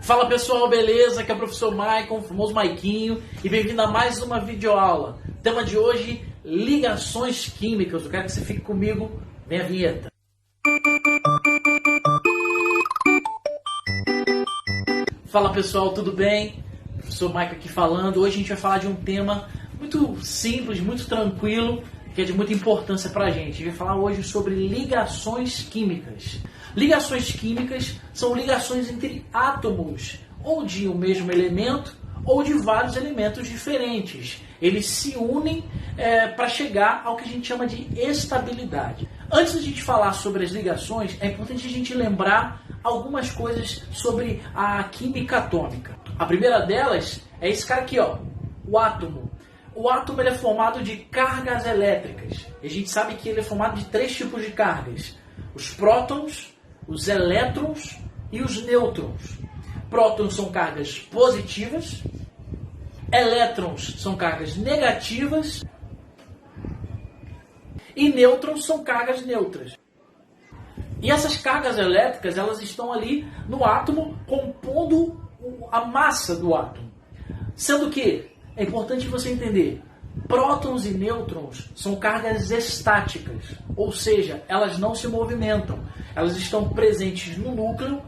Fala pessoal, beleza? Aqui é o professor Maicon, o famoso Maiquinho, e bem-vindo a mais uma videoaula. Tema de hoje, ligações químicas. Eu quero que você fique comigo, vem a vinheta. Fala pessoal, tudo bem? Professor Maicon aqui falando. Hoje a gente vai falar de um tema muito simples, muito tranquilo, que é de muita importância para a gente. A gente vai falar hoje sobre ligações químicas. Ligações químicas são ligações entre átomos, ou de um mesmo elemento, ou de vários elementos diferentes. Eles se unem para chegar ao que a gente chama de estabilidade. Antes de a gente falar sobre as ligações, é importante a gente lembrar algumas coisas sobre a química atômica. A primeira delas é esse cara aqui, ó, o átomo. O átomo ele é formado de cargas elétricas. E a gente sabe que ele é formado de três tipos de cargas: os prótons, os elétrons e os nêutrons. Prótons são cargas positivas, elétrons são cargas negativas e nêutrons são cargas neutras. E essas cargas elétricas, elas estão ali no átomo compondo a massa do átomo. Sendo que é importante você entender, prótons e nêutrons são cargas estáticas, ou seja, elas não se movimentam. Elas estão presentes no núcleo,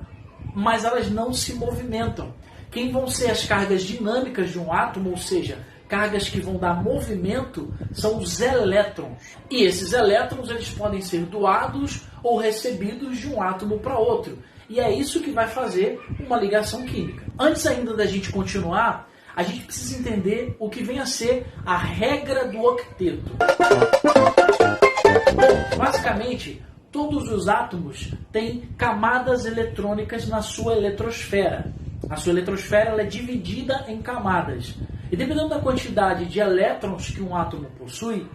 mas elas não se movimentam. Quem vão ser as cargas dinâmicas de um átomo, ou seja, cargas que vão dar movimento, são os elétrons. E esses elétrons eles podem ser doados ou recebidos de um átomo para outro. E é isso que vai fazer uma ligação química. Antes ainda da gente continuar, a gente precisa entender o que vem a ser a regra do octeto. Bom, basicamente, todos os átomos têm camadas eletrônicas na sua eletrosfera. A sua eletrosfera ela é dividida em camadas. E dependendo da quantidade de elétrons que um átomo possui,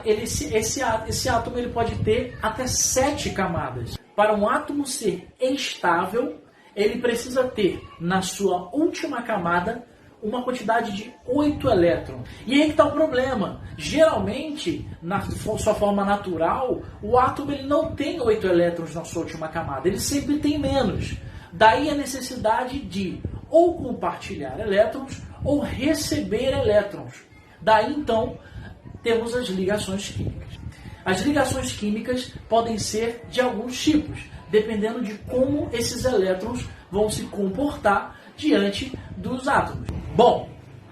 esse átomo ele pode ter até 7 camadas. Para um átomo ser estável, ele precisa ter na sua última camada uma quantidade de 8 elétrons. E aí que está o problema. Geralmente, na sua forma natural, o átomo ele não tem 8 elétrons na sua última camada. Ele sempre tem menos. Daí a necessidade de ou compartilhar elétrons ou receber elétrons. Daí então temos as ligações químicas. As ligações químicas podem ser de alguns tipos, dependendo de como esses elétrons vão se comportar diante dos átomos. Bom,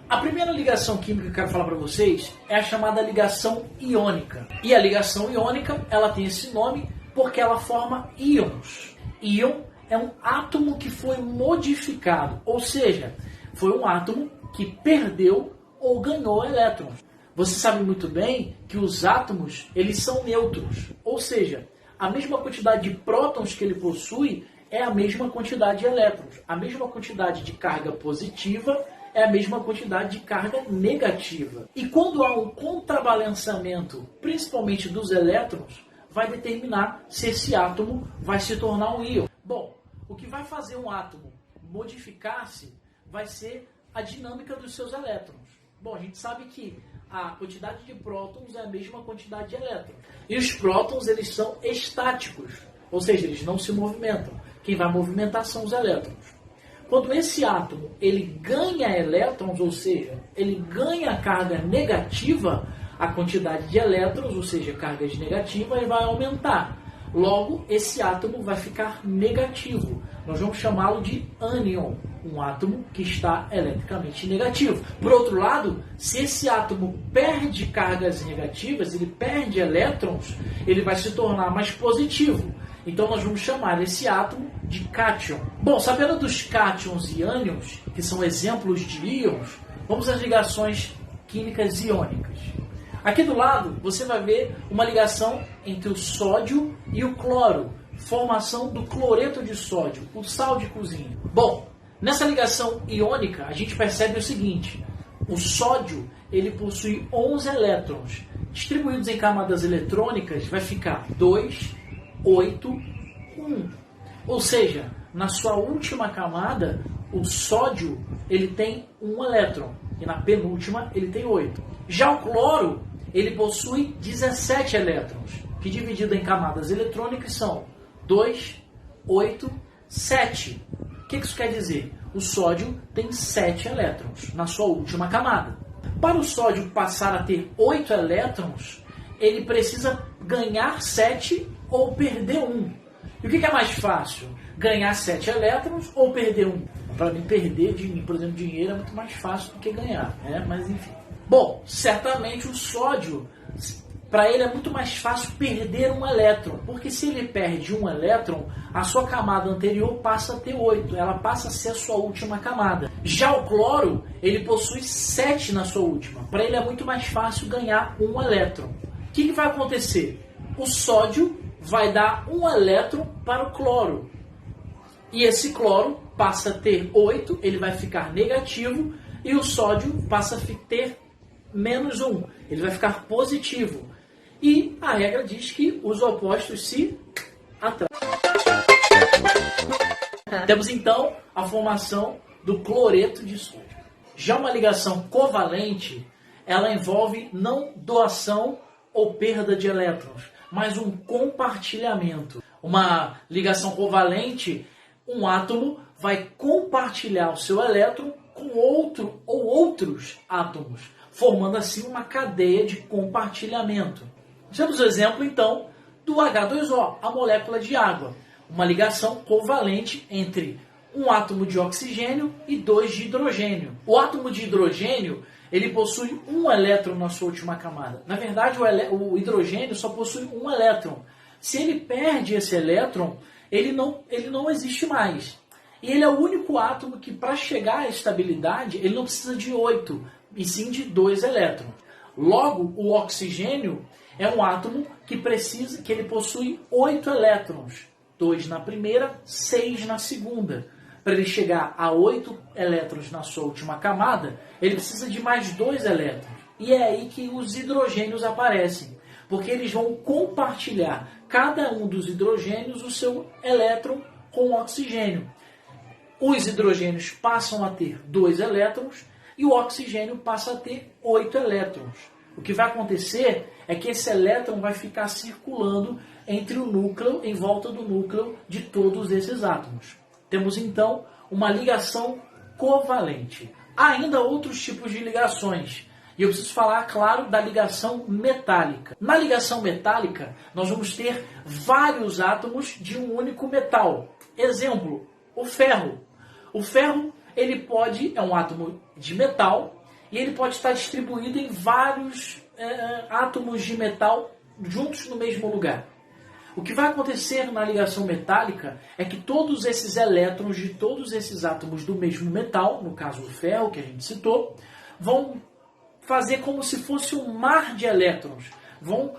a primeira ligação química que eu quero falar para vocês é a chamada ligação iônica. E a ligação iônica, ela tem esse nome porque ela forma íons. Íon é um átomo que foi modificado, ou seja, foi um átomo que perdeu ou ganhou elétrons. Você sabe muito bem que os átomos, eles são nêutrons, ou seja, a mesma quantidade de prótons que ele possui é a mesma quantidade de elétrons. A mesma quantidade de carga positiva é a mesma quantidade de carga negativa. E quando há um contrabalançamento, principalmente dos elétrons, vai determinar se esse átomo vai se tornar um íon. Bom, o que vai fazer um átomo modificar-se vai ser a dinâmica dos seus elétrons. Bom, a gente sabe que a quantidade de prótons é a mesma quantidade de elétrons. E os prótons, eles são estáticos, ou seja, eles não se movimentam. Quem vai movimentar são os elétrons. Quando esse átomo ele ganha elétrons, ou seja, ele ganha carga negativa, a quantidade de elétrons, ou seja, cargas negativas, vai aumentar. Logo, esse átomo vai ficar negativo. Nós vamos chamá-lo de ânion, um átomo que está eletricamente negativo. Por outro lado, se esse átomo perde cargas negativas, ele perde elétrons, ele vai se tornar mais positivo. Então nós vamos chamar esse átomo de cátion. Bom, sabendo dos cátions e ânions, que são exemplos de íons, vamos às ligações químicas iônicas. Aqui do lado você vai ver uma ligação entre o sódio e o cloro, formação do cloreto de sódio, o sal de cozinha. Bom, nessa ligação iônica a gente percebe o seguinte: o sódio ele possui 11 elétrons, distribuídos em camadas eletrônicas vai ficar 2, 8, 1. Ou seja, na sua última camada, o sódio ele tem 1 elétron e na penúltima ele tem 8. Já o cloro ele possui 17 elétrons, que dividido em camadas eletrônicas são 2, 8, 7. O que isso quer dizer? o sódio tem 7 elétrons na sua última camada. Para o sódio passar a ter 8 elétrons, ele precisa ganhar 7 ou perder 1. E o que é mais fácil? Ganhar 7 elétrons ou perder 1? Para mim, perder, por exemplo, dinheiro é muito mais fácil do que ganhar, né? Mas enfim. Bom, certamente o sódio, para ele é muito mais fácil perder um elétron, porque se ele perde um elétron, a sua camada anterior passa a ter 8, ela passa a ser a sua última camada. Já o cloro, ele possui 7 na sua última, para ele é muito mais fácil ganhar um elétron. O que vai acontecer? O sódio vai dar um elétron para o cloro, e esse cloro passa a ter 8, ele vai ficar negativo, e o sódio passa a ter menos 1, ele vai ficar positivo. E a regra diz que os opostos se atraem. Temos então a formação do cloreto de sódio. Já uma ligação covalente, ela envolve não doação ou perda de elétrons, mas um compartilhamento. Uma ligação covalente, um átomo vai compartilhar o seu elétron com outro ou outros átomos, formando assim uma cadeia de compartilhamento. Temos o exemplo, então, do H2O, a molécula de água. Uma ligação covalente entre um átomo de oxigênio e 2 de hidrogênio. O átomo de hidrogênio, ele possui um elétron na sua última camada. Na verdade, o hidrogênio só possui um elétron. Se ele perde esse elétron, ele não existe mais. E ele é o único átomo que, para chegar à estabilidade, ele não precisa de 8, e sim de 2 elétrons. Logo, o oxigênio é um átomo que ele possui 8 elétrons, 2 na primeira, 6 na segunda. Para ele chegar a 8 elétrons na sua última camada, ele precisa de mais 2 elétrons. E é aí que os hidrogênios aparecem, porque eles vão compartilhar, cada um dos hidrogênios, o seu elétron com o oxigênio. Os hidrogênios passam a ter 2 elétrons e o oxigênio passa a ter 8 elétrons. O que vai acontecer é que esse elétron vai ficar circulando entre o núcleo, em volta do núcleo de todos esses átomos. Temos então uma ligação covalente. Há ainda outros tipos de ligações. E eu preciso falar, claro, da ligação metálica. Na ligação metálica, nós vamos ter vários átomos de um único metal. Exemplo, o ferro. O ferro, ele é um átomo de metal e ele pode estar distribuído em vários átomos de metal juntos no mesmo lugar. O que vai acontecer na ligação metálica é que todos esses elétrons de todos esses átomos do mesmo metal, no caso o ferro que a gente citou, vão fazer como se fosse um mar de elétrons. Vão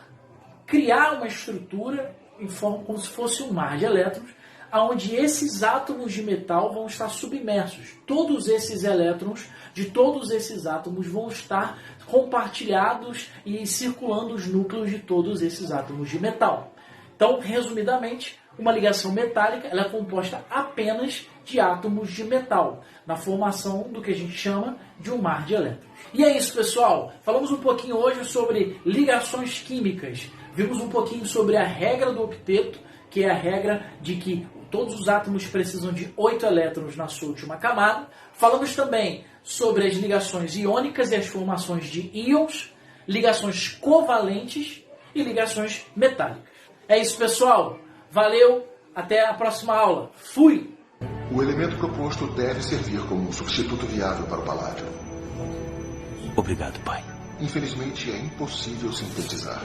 criar uma estrutura em forma como se fosse um mar de elétrons, onde esses átomos de metal vão estar submersos. Todos esses elétrons de todos esses átomos vão estar compartilhados e circulando os núcleos de todos esses átomos de metal. Então, resumidamente, uma ligação metálica ela é composta apenas de átomos de metal, na formação do que a gente chama de um mar de elétrons. E é isso, pessoal. Falamos um pouquinho hoje sobre ligações químicas. Vimos um pouquinho sobre a regra do octeto, que é a regra de que todos os átomos precisam de 8 elétrons na sua última camada. Falamos também sobre as ligações iônicas e as formações de íons, ligações covalentes e ligações metálicas. É isso, pessoal. Valeu, até a próxima aula. Fui! O elemento proposto deve servir como um substituto viável para o paládio. Obrigado, pai. Infelizmente, é impossível sintetizar.